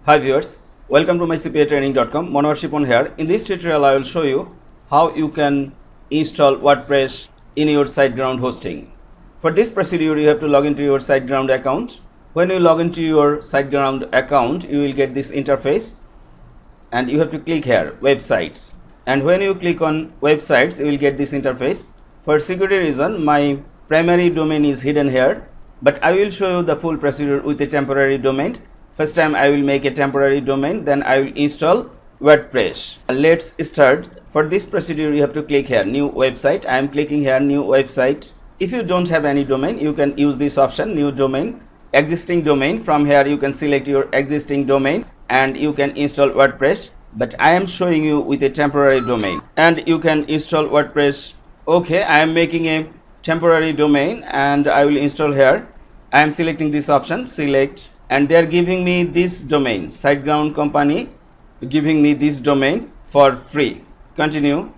Hi viewers, welcome to my cpatraining.com. Vaishipon here. In this tutorial, I will show you how you can install WordPress in your Siteground hosting. For this procedure, you have to log into your Siteground account. When you log into your Siteground account, you will get this interface and you have to click here, websites. And when you click on websites, you will get this interface. For security reason, my primary domain is hidden here, but I will show you the full procedure with a temporary domain. First time I will make a temporary domain, then I will install WordPress. Let's start. For this procedure, you have to click here, new website. I am clicking here, new website. If you don't have any domain, you can use this option, new domain, existing domain. From here, you can select your existing domain and you can install WordPress. But I am showing you with a temporary domain and you can install WordPress. Okay, I am making a temporary domain and I will install here. I am selecting this option, select, and they are giving me this domain, Siteground company giving me this domain for free. Continue,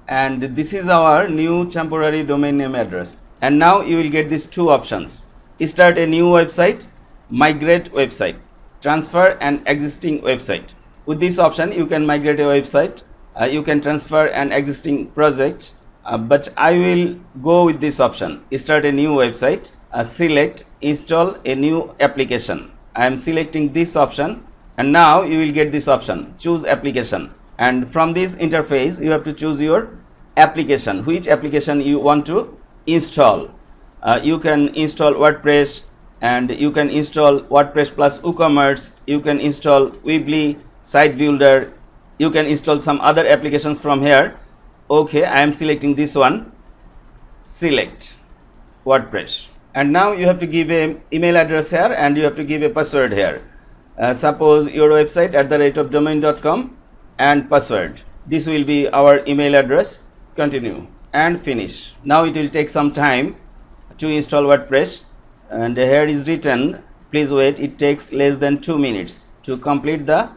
and this is our new temporary domain name address. And now you will get these two options: start a new website, migrate website, transfer an existing website. With this option you can migrate a website, you can transfer an existing project, but I will go with this option, start a new website, select install a new application. I am selecting this option and now you will get this option, choose application, and from this interface you have to choose your application, which application you want to install. You can install WordPress and you can install WordPress plus WooCommerce, you can install Weebly, Site Builder, you can install some other applications from here. Okay, I am selecting this one, select WordPress. And now you have to give an email address here and you have to give a password here. Suppose your website @domain.com and password. This will be our email address. Continue and finish. Now it will take some time to install WordPress, and here is written, please wait, it takes less than 2 minutes to complete the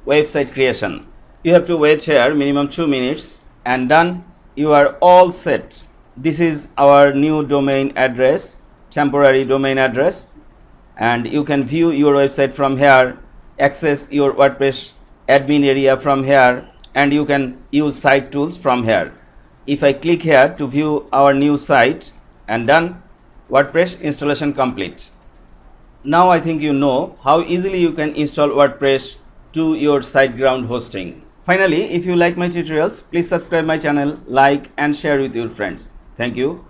website creation. You have to wait here minimum 2 minutes and done. You are all set. This is our new domain address, temporary domain address, and you can view your website from here, access your WordPress admin area from here, and you can use site tools from here. If I click here to view our new site and done, WordPress installation complete. Now I think you know how easily you can install WordPress to your Siteground hosting. Finally, if you like my tutorials, please subscribe my channel, like and share with your friends. Thank you.